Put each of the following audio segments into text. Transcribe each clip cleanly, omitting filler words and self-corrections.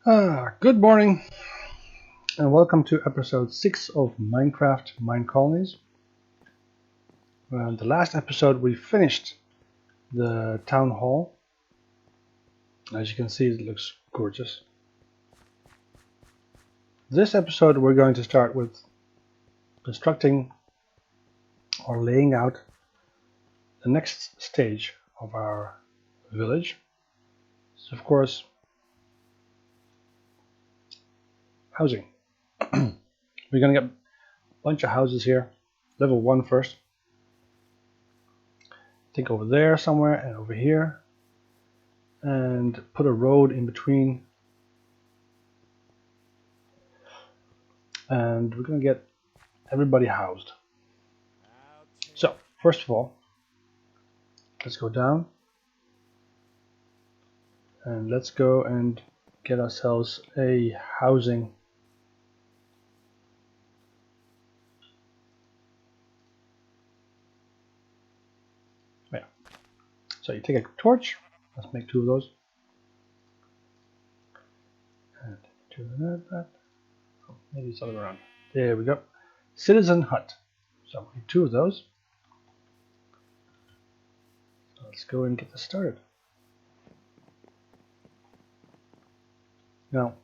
Good morning and welcome to episode 6 of Minecraft Minecolonies. The last episode we finished the town hall. As you can see, it looks gorgeous. This episode we're going to start with constructing or laying out the next stage of our village. So of course, housing. We're going to get a bunch of houses here. Level 1 first. I think over there somewhere and over here. And put a road in between. And we're going to get everybody housed. So, first of all, let's go down. And let's go and get ourselves a housing. Yeah. So you take a torch. Let's make 2 of those. And 2 of that. Oh, maybe it's all around. There we go. Citizen hut. So we need 2 of those. So let's go and get this started. Now,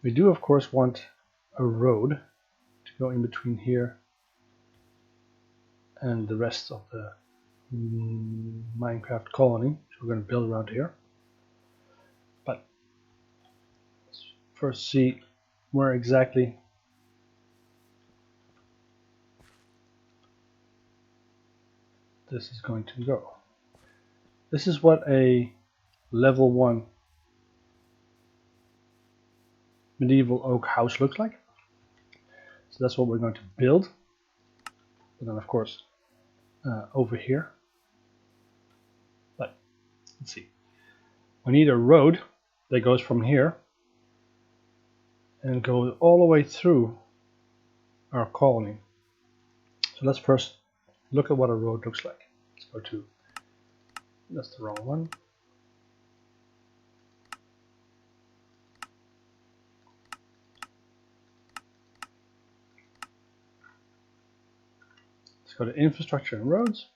we do of course want a road to go in between here and the rest of the Minecraft colony, which we're going to build around here. But let's first see where exactly this is going to go. This is what a level 1 medieval oak house looks like. So that's what we're going to build. And then of course over here. But let's see. We need a road that goes from here and goes all the way through our colony. So let's first look at what a road looks like. Let's go to, that's the wrong one. Let's go to infrastructure and roads.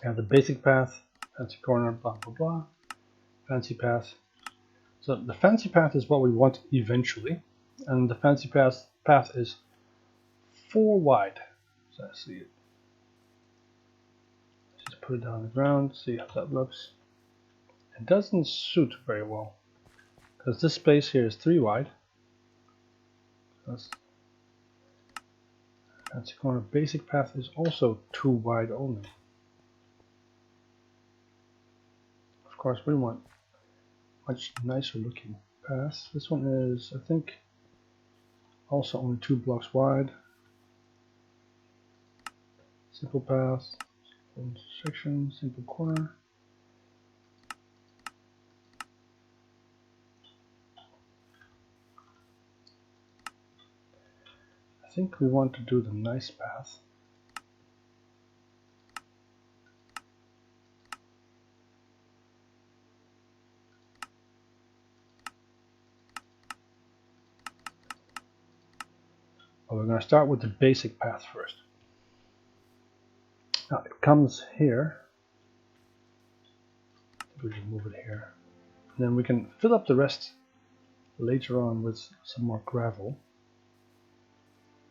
We have the basic path, fancy corner, blah blah blah, fancy path. So the fancy path is what we want eventually, and the fancy path is 4 wide. So I see it. Just put it down on the ground, see how that looks. It doesn't suit very well because this space here is 3 wide. That's fancy corner. Basic path is also 2 wide only. Of course, we want much nicer looking path. This one is, I think, also only 2 blocks wide. Simple path, simple section, simple corner. I think we want to do the nice path. But we're going to start with the basic path first. Now it comes here. We can move it here. And then we can fill up the rest later on with some more gravel.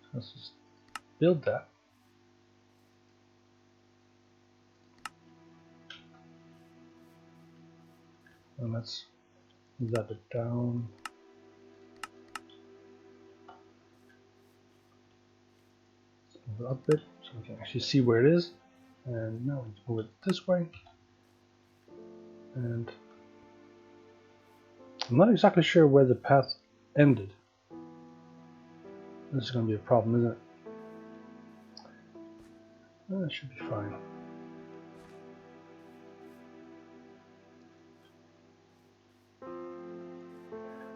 So let's just build that. And let's move that bit down. Let's move it up a bit so we can actually see where it is. And now we move it this way. And I'm not exactly sure where the path ended. This is going to be a problem, isn't it? That should be fine.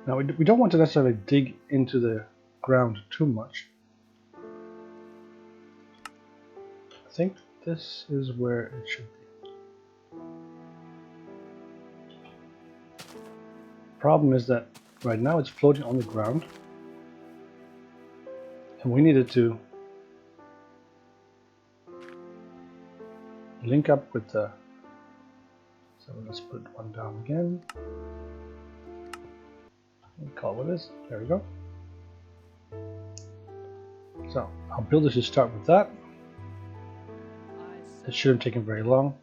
Now we don't want to necessarily dig into the ground too much. I think this is where it should be. problem is that right now it's floating on the ground, and we needed to link up with the, so let's put one down again. We'll call it this. There we go. So our builder should start with that. It shouldn't take him very long.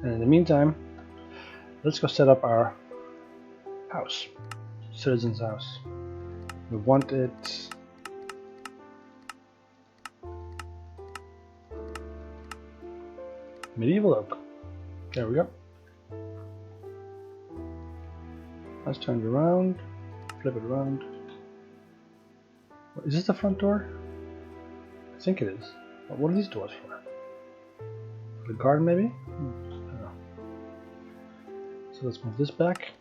And in the meantime, let's go set up our house, citizen's house. We want it medieval oak. There we go. Let's turn it around, flip it around. Is this the front door? I think it is. What are these doors for? For the garden, maybe? I don't know. So let's move this back.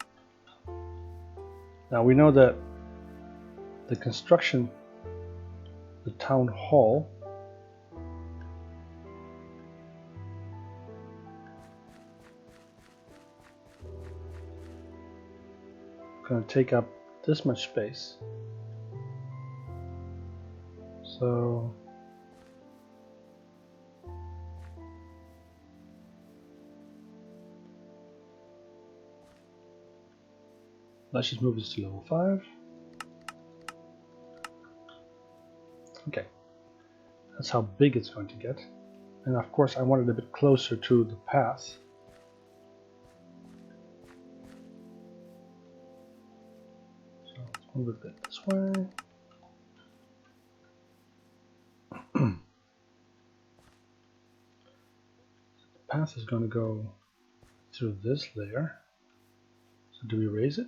Now we know that the construction, the town hall, going to take up this much space. So let's just move this to level 5. Okay, that's how big it's going to get. And of course I want it a bit closer to the path. So let's move it a bit this way. The path is going to go through this layer. So do we raise it?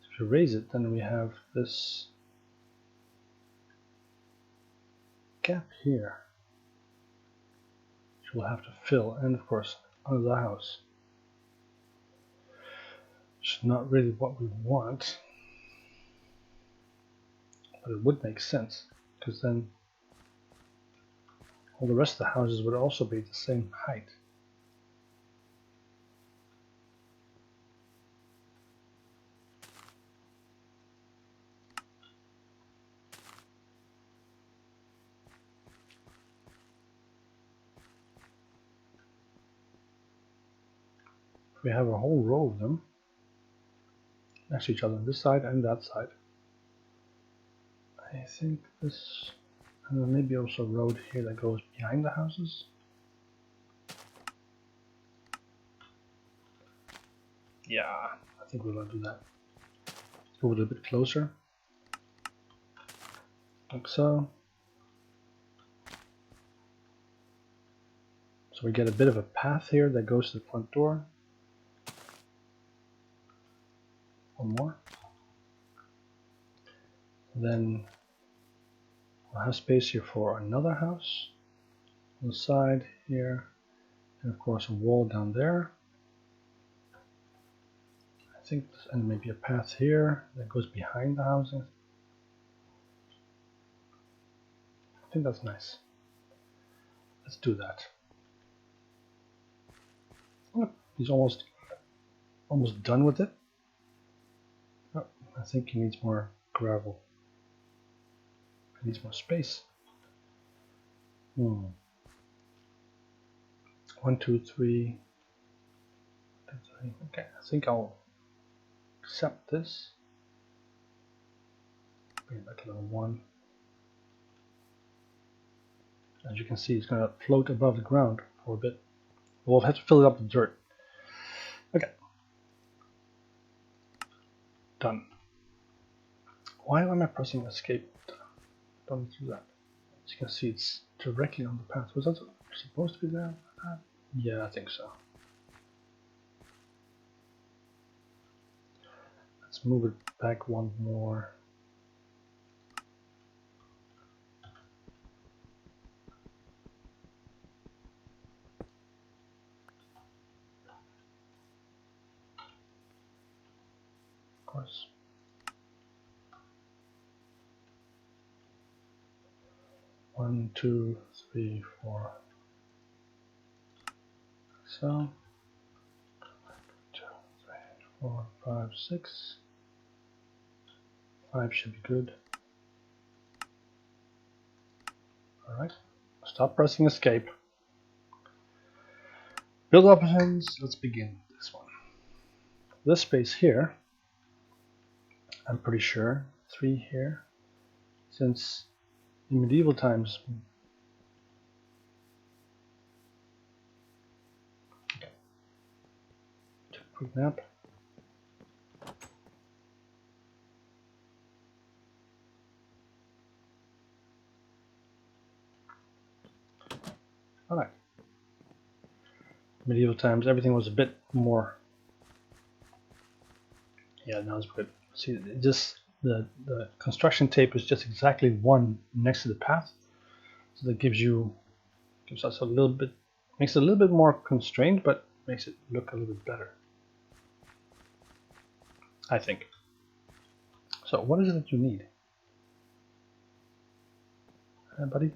If we raise it, then we have this gap here, which we'll have to fill, and of course under the house. Which is not really what we want, but it would make sense, because then all the rest of the houses would also be the same height. We have a whole row of them next to each other on this side and that side. I think this, and then maybe also a road here that goes behind the houses. Yeah, I think we're going to do that. Let's go a little bit closer, like so. So we get a bit of a path here that goes to the front door. One more. Then we'll have space here for another house on the side here, and of course a wall down there. I think, and maybe a path here that goes behind the houses. I think that's nice. Let's do that. Oh, he's almost done with it. Oh, I think he needs more gravel. He needs more space. 1, 2, 3. Okay, I think I'll accept this. Bring it back to level 1. As you can see, it's going to float above the ground for a bit. We'll have to fill it up with dirt. Okay. Done. Why am I pressing escape? Don't do that. As you can see, it's directly on the path. Was that supposed to be there? Yeah, I think so. Let's move it back one more. Of course. One, 2, 3, 4. So 4, 5, 6. 5 should be good. Alright. Stop pressing escape. Build options. Let's begin this one. This space here, I'm pretty sure. 3 here. Since in medieval times. Okay. Take a quick nap. Alright. Medieval times, everything was a bit more. Yeah, now it's good. See, just the construction tape is just exactly 1 next to the path, so that gives us a little bit, makes it a little bit more constrained, but makes it look a little bit better, I think. So, what is it that you need, buddy?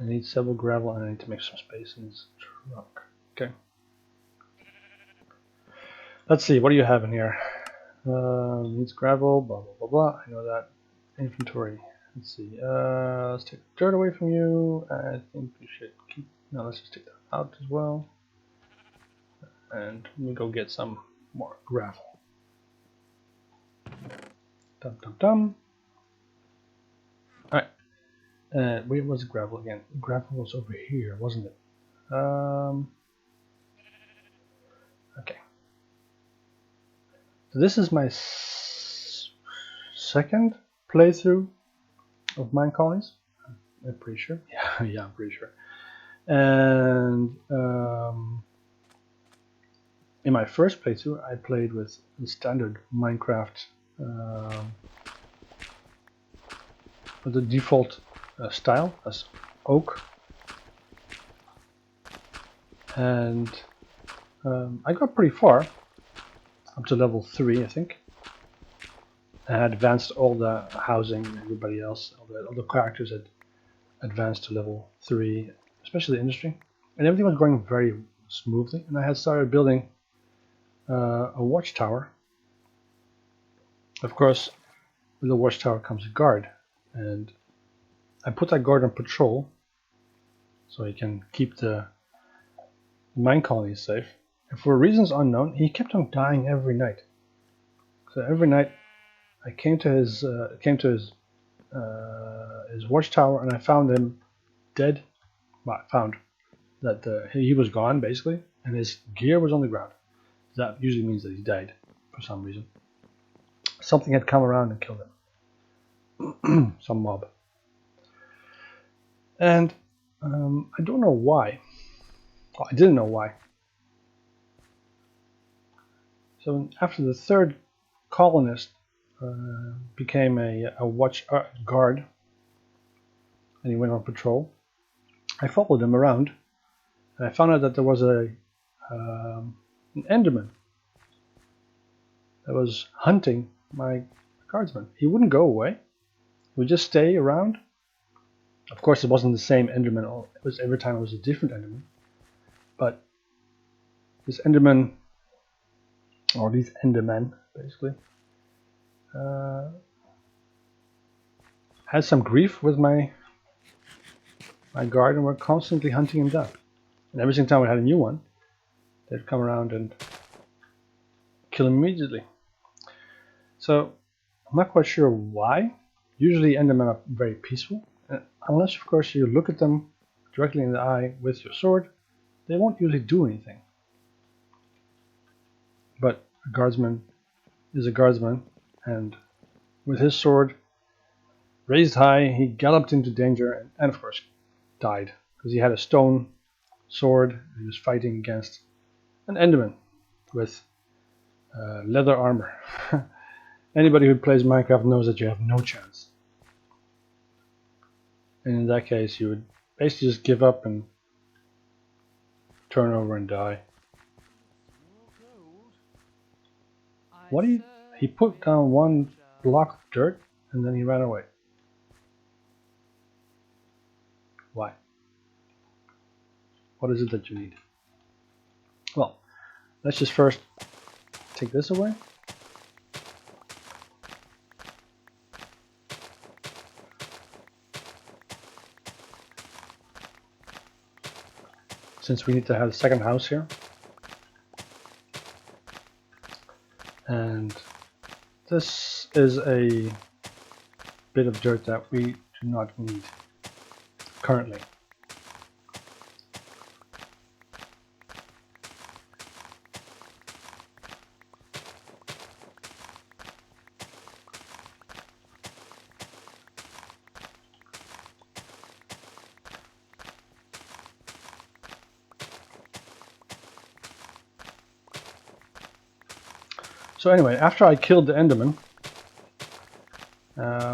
I need several gravel, and I need to make some space in this truck. Okay. Let's see. What do you have in here? Needs gravel. Blah blah blah blah. I know that. Inventory. Let's see. Let's take the dirt away from you. I think we should keep. No, let's just take that out as well. And let me go get some more gravel. Dum dum dum. All right. Where was gravel again? Gravel was over here, wasn't it? Okay. So this is my second playthrough of Minecolonies. I'm pretty sure. Yeah, I'm pretty sure. And in my first playthrough, I played with the standard Minecraft, the default style as oak, and I got pretty far, up to level 3, I think. I had advanced all the housing, and everybody else, all the characters had advanced to level 3, especially the industry, and everything was going very smoothly. And I had started building a watchtower. Of course, with the watchtower comes a guard, and I put that guard on patrol so he can keep the mine colonies safe. And for reasons unknown, he kept on dying every night. So every night, I came to his watchtower, and I found him dead. Well, I found that he was gone basically, and his gear was on the ground. That usually means that he died for some reason. Something had come around and killed him. Some mob. And I don't know why. Well, I didn't know why. So after the third colonist became a watch guard, and he went on patrol, I followed him around, and I found out that there was an Enderman that was hunting my guardsman. He wouldn't go away. He would just stay around. Of course, it wasn't the same Enderman. It was every time it was a different Enderman. But this Enderman, or these Endermen, basically, had some grief with my guard, and were constantly hunting him down. And every single time we had a new one, they'd come around and kill him immediately. So I'm not quite sure why. Usually Endermen are very peaceful, unless of course you look at them directly in the eye with your sword. They won't usually do anything. But a guardsman is a guardsman, and with his sword raised high, he galloped into danger, and of course died, because he had a stone sword. He was fighting against an Enderman with leather armor. Anybody who plays Minecraft knows that you have no chance. And in that case, you would basically just give up and turn over and die. What do you... He put down one block of dirt and then he ran away. Why? What is it that you need? Well, let's just first take this away. Since we need to have a second house here. And this is a bit of dirt that we do not need currently. So anyway, after I killed the Enderman,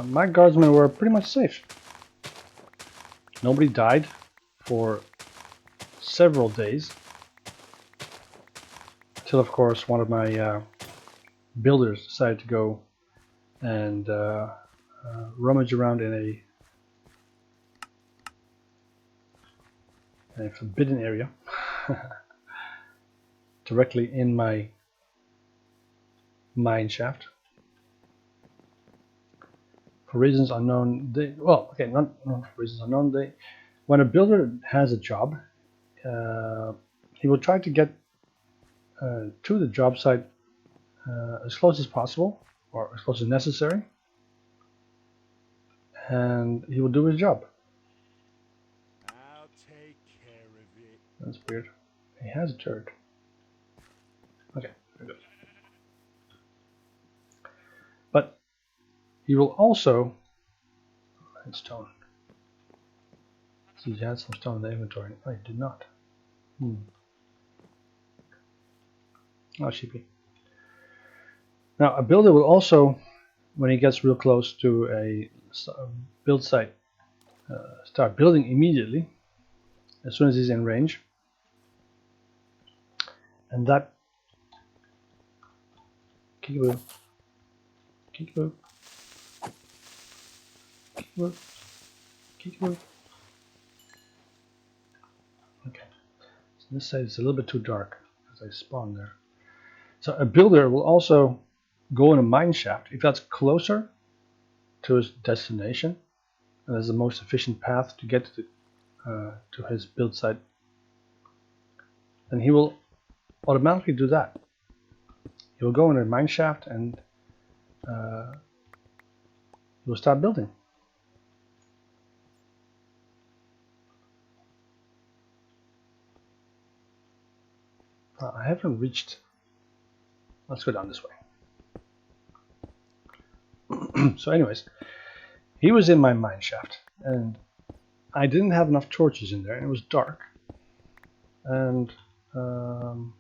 my guardsmen were pretty much safe. Nobody died for several days. Until of course one of my builders decided to go and rummage around in a forbidden area. Directly in my mine shaft. For reasons unknown, not for reasons unknown, when a builder has a job, he will try to get to the job site as close as possible, or as close as necessary, and he will do his job. I'll take care of it. That's weird. He has a turret. Okay, very good. But he will also stone. See, he had some stone in the inventory. Oh, he did not. Oh, sheepy. Now, a builder will also, when he gets real close to a build site, start building immediately as soon as he's in range. And that kickaboo. Kickaboo. Kickaboo. Kickaboo. Okay. So this side is a little bit too dark as I spawn there. So a builder will also go in a mine shaft if that's closer to his destination and is the most efficient path to get to his build site. And he will automatically do that. He will go in a mine shaft and he will start building. I haven't reached. Let's go down this way. So anyways, he was in my mine shaft and I didn't have enough torches in there and it was dark. And an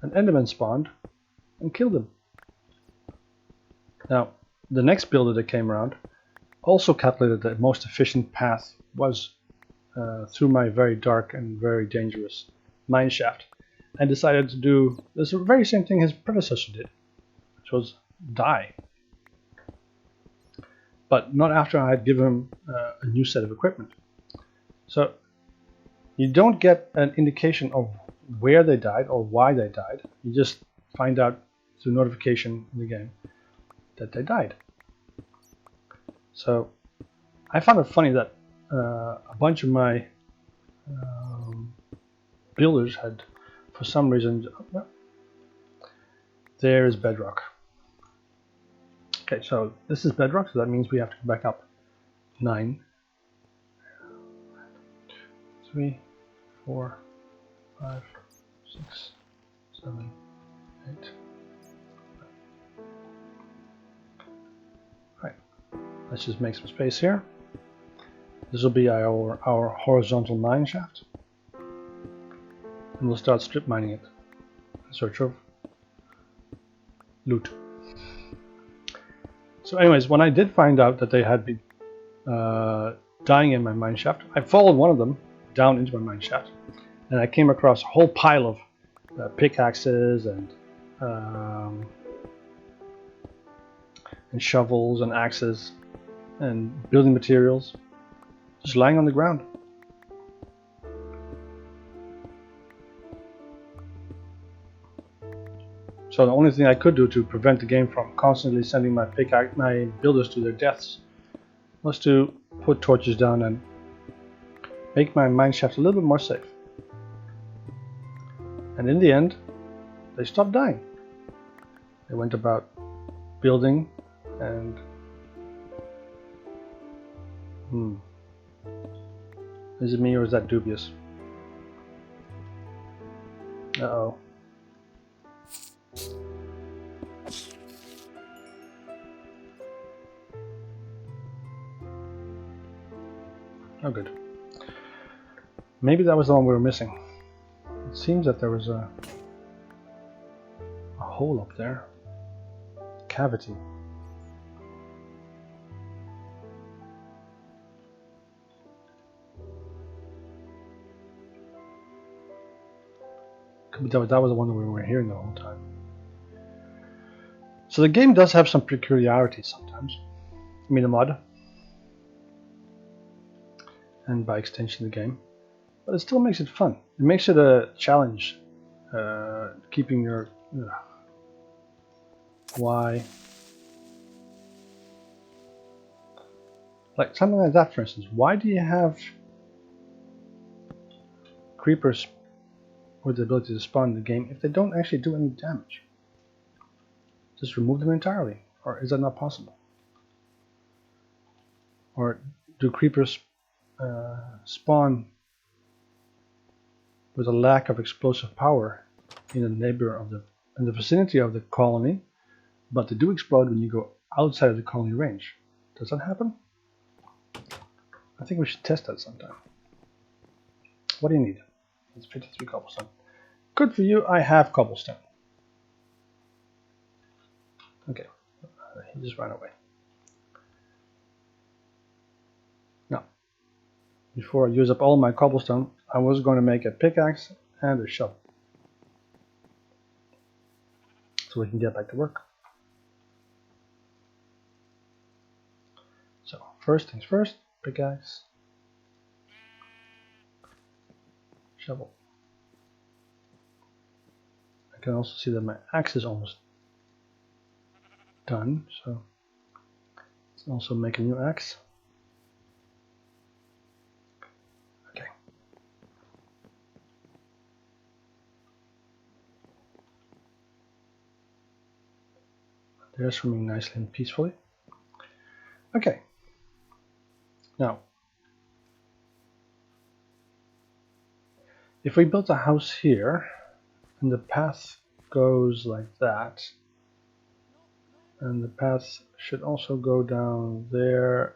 Enderman spawned and killed him. Now, the next builder that came around also calculated that the most efficient path was through my very dark and very dangerous mine shaft and decided to do this very same thing his predecessor did, which was die. But not after I had given him a new set of equipment. So you don't get an indication of where they died or why they died. You just find out through notification in the game that they died. So I found it funny that a bunch of my builders had, for some reason, there is bedrock. Okay, so this is bedrock, so that means we have to go back up 9, 3, 4, 5, 6, 7, 8. Right, let's just make some space here. This will be our horizontal mine shaft. And we'll start strip mining it in search of loot. So anyways, when I did find out that they had been dying in my mine shaft, I followed one of them down into my mine shaft, and I came across a whole pile of pickaxes and shovels and axes and building materials just lying on the ground. So the only thing I could do to prevent the game from constantly sending my builders to their deaths was to put torches down and make my mineshaft a little bit more safe. And in the end, they stopped dying. They went about building and... Is it me or is that dubious? Uh-oh. Oh, good. Maybe that was the one we were missing. It seems that there was a hole up there. Cavity. That was the one that we were hearing the whole time. So the game does have some peculiarities sometimes. I mean the mod. And by extension the game. But it still makes it fun. It makes it a challenge. Keeping your... why? Like something like that, for instance. Why do you have creepers with the ability to spawn in the game if they don't actually do any damage? Just remove them entirely. Or is that not possible? Or do creepers spawn with a lack of explosive power in the vicinity of the colony, but they do explode when you go outside of the colony range? Does that happen? I think we should test that sometime. What do you need? It's 53 cobblestone. Good for you, I have cobblestone. Okay, he just ran away. Now, before I use up all my cobblestone, I was going to make a pickaxe and a shovel. So we can get back to work. So, first things first, pickaxe, shovel. I can also see that my axe is almost done, so let's also make a new axe. Okay. They're swimming nicely and peacefully. Okay. Now, if we built a house here, and the path goes like that, and the path should also go down there,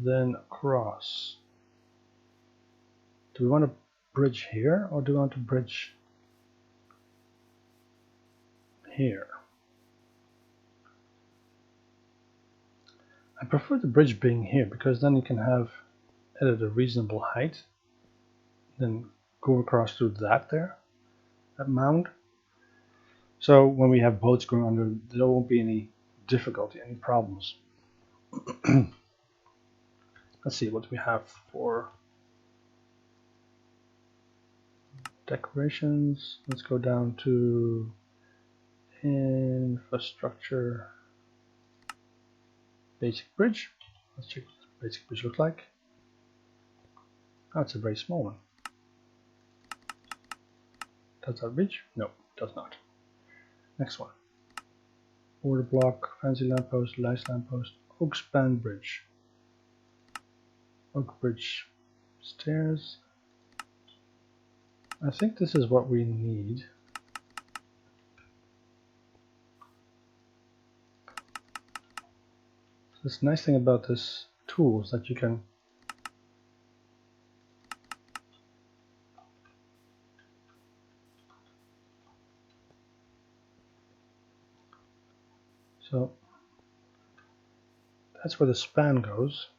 then across. Do we want to bridge here, or do we want to bridge here? I prefer the bridge being here, because then you can have it at a reasonable height, then go across through that mound. So when we have boats going under, there won't be any difficulty, any problems. Let's see what we have for decorations. Let's go down to infrastructure, basic bridge. Let's check what the basic bridge looks like. Oh, it's a very small one. Does that reach? No, it does not. Next one. Border block, fancy lamppost, nice lamppost, oak span bridge. Oak bridge stairs. I think this is what we need. This nice thing about this tool is that you can so that's where the span goes.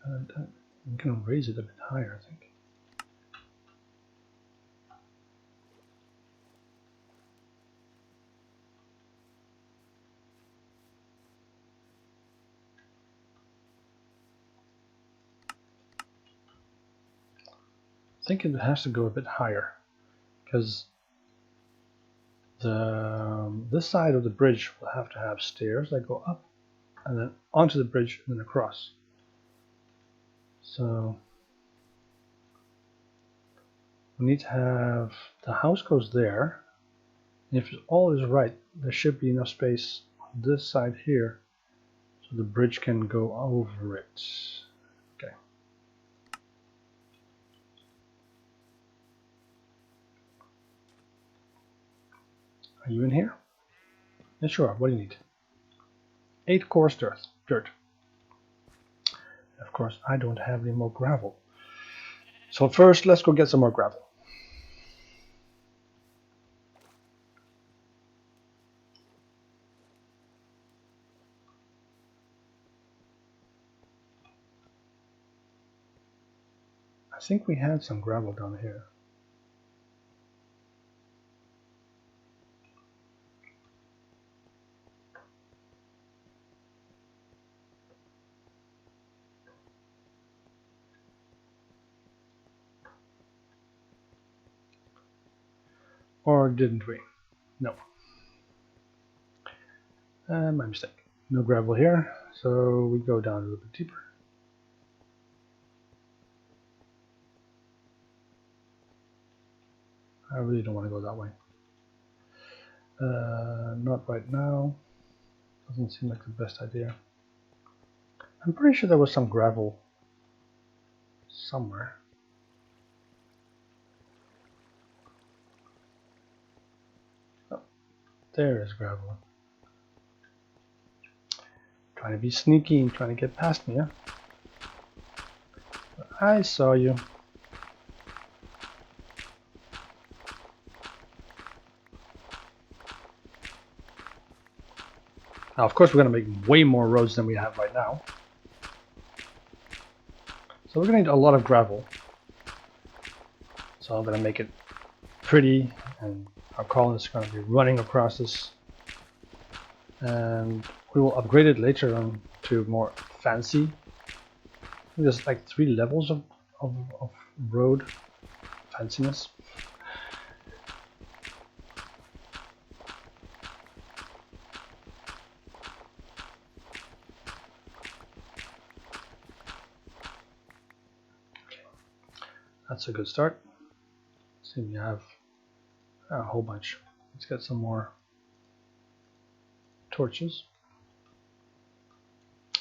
And I'm going to raise it a bit higher, I think. I think it has to go a bit higher, because this side of the bridge will have to have stairs that go up and then onto the bridge and then across. So we need to have the house goes there. And if all is right, there should be enough space on this side here so the bridge can go over it. Okay. Are you in here? Yeah, sure. What do you need? 8 coarse dirt. Of course, I don't have any more gravel. So first, let's go get some more gravel. I think we had some gravel down here. Or didn't we? No. My mistake. No gravel here, so we go down a little bit deeper. I really don't want to go that way. Not right now. Doesn't seem like the best idea. I'm pretty sure there was some gravel somewhere. Oh, there is gravel. Trying to be sneaky and trying to get past me, huh? I saw you. Now, of course, we're going to make way more roads than we have right now. So we're going to need a lot of gravel. So I'm going to make it pretty, and our colonists are going to be running across this. And we will upgrade it later on to more fancy. There's like 3 levels of road fanciness. That's a good start. See, we have a whole bunch. Let's get some more torches.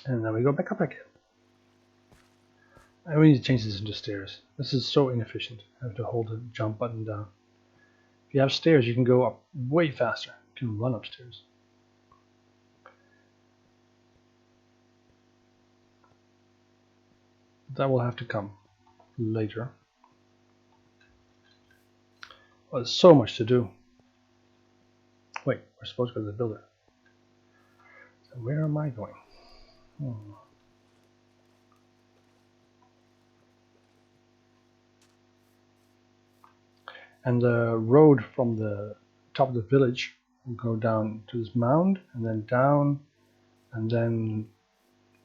And then we go back up again. And we need to change this into stairs. This is so inefficient. I have to hold the jump button down. If you have stairs, you can go up way faster. You can run upstairs. That will have to come later. Well, there's so much to do. Wait, we're supposed to go to the builder. So where am I going? And the road from the top of the village will go down to this mound, and then down, and then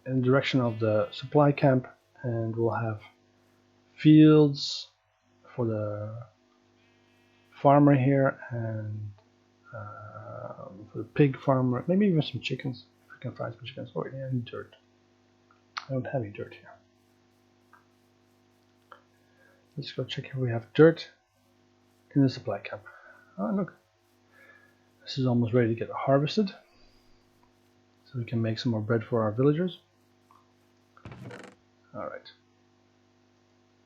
in the direction of the supply camp, and we'll have fields for the farmer here, and for the pig farmer, maybe even some chickens, if we can find some chickens. Oh, yeah, and dirt. I don't have any dirt here. Let's go check if we have dirt in the supply camp. Oh, look. This is almost ready to get harvested. So we can make some more bread for our villagers. Alright.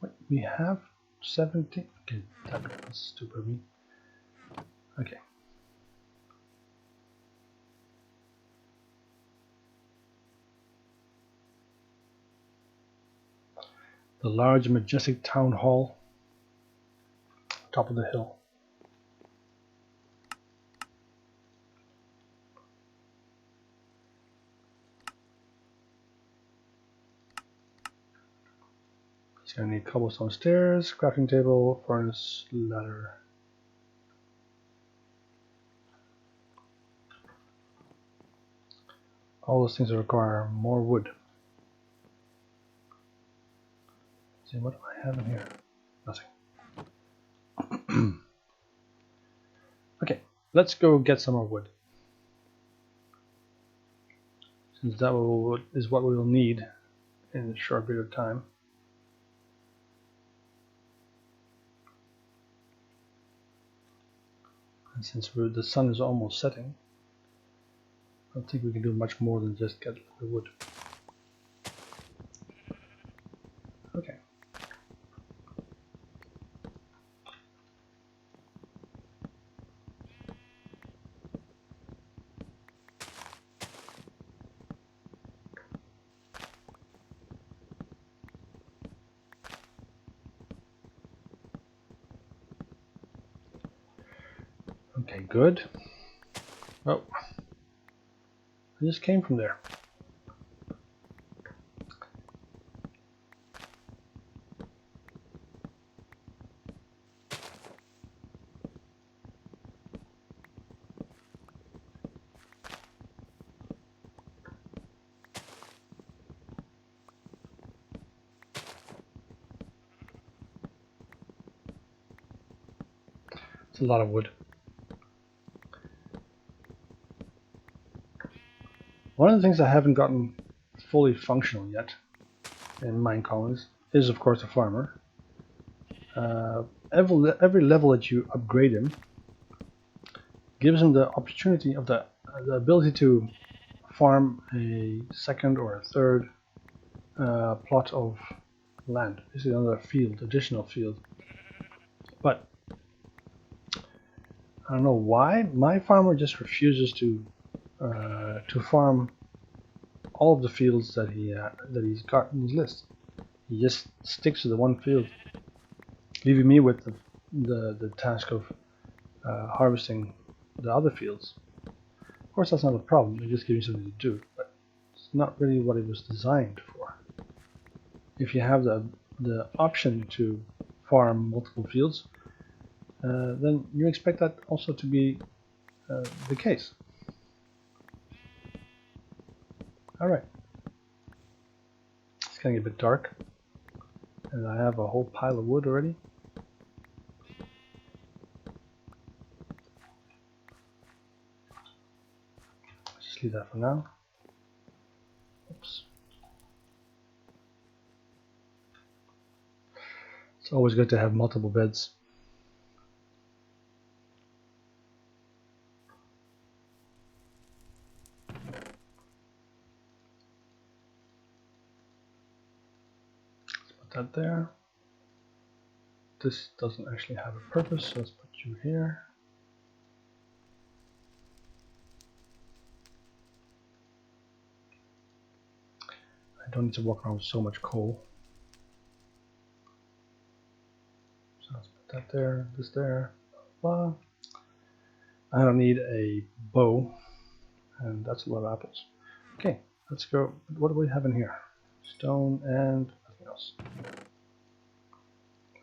Wait, we have 70. Okay, that's stupid of me. Okay. The large, majestic town hall, top of the hill. It's going to need cobblestone stairs, crafting table, furnace, ladder. All those things require more wood. Let's see, what do I have in here? Nothing. Okay, let's go get some more wood. Since that is what we will need in a short period of time. And since the sun is almost setting, I don't think we can do much more than just get the wood. Okay. Okay, good. Oh, I just came from there. It's a lot of wood. One of the things I haven't gotten fully functional yet in Minecolonies is, of course, a farmer. Every level that you upgrade him gives him the opportunity of the ability to farm a second or a third plot of land. This is another field, additional field. But I don't know why my farmer just refuses to farm all of the fields that he's got in his list. He just sticks to the one field, leaving me with the task of harvesting the other fields. Of course, that's not a problem. It just gives you something to do, but it's not really what it was designed for. If you have the option to farm multiple fields, then you expect that also to be the case. Alright, it's getting a bit dark, and I have a whole pile of wood already. Just leave that for now. Oops. It's always good to have multiple beds. Let's put that there. This doesn't actually have a purpose, so let's put you here. I don't need to walk around with so much coal. So let's put that there, this there, blah. I don't need a bow, and that's a lot of apples. Okay, let's go. What do we have in here? Stone and nothing else.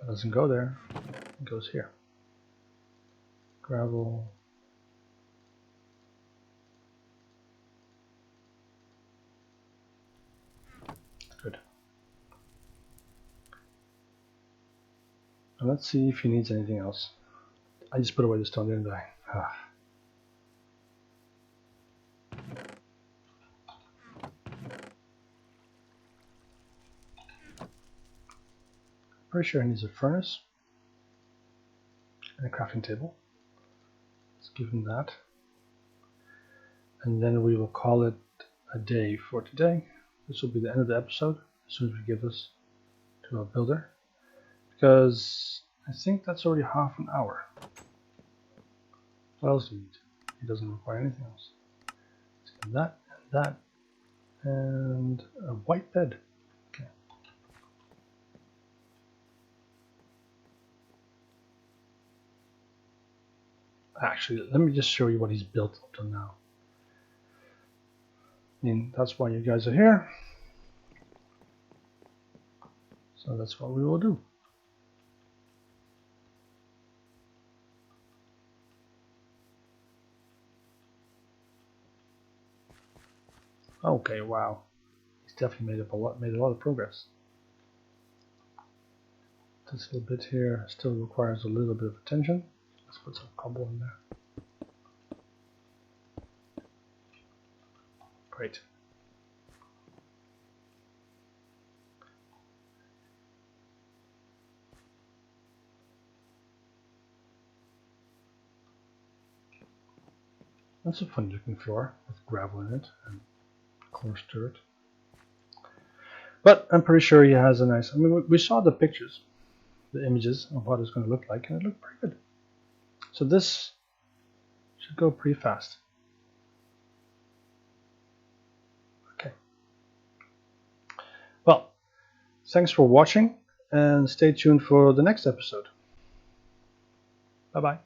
That doesn't go there, it goes here. Gravel. Good. And let's see if he needs anything else. I just put away the stone, didn't I? Pretty sure he needs a furnace and a crafting table. Let's give him that. And then we will call it a day for today. This will be the end of the episode as soon as we give this to our builder, because I think that's already half an hour. What else do we need? He doesn't require anything else. Let's give that and that and a white bed. Okay. Actually, let me just show you what he's built up to now. I mean, that's why you guys are here. So that's what we will do. Okay, wow. He's definitely made a lot of progress. This little bit here still requires a little bit of attention. Let's put some cobble in there. Great. That's a funny looking floor with gravel in it and coarse dirt. But I'm pretty sure he has a nice, I mean, we saw the pictures, the images of what it's going to look like, and it looked pretty good. So this should go pretty fast. Okay. Well, thanks for watching and stay tuned for the next episode. Bye-bye.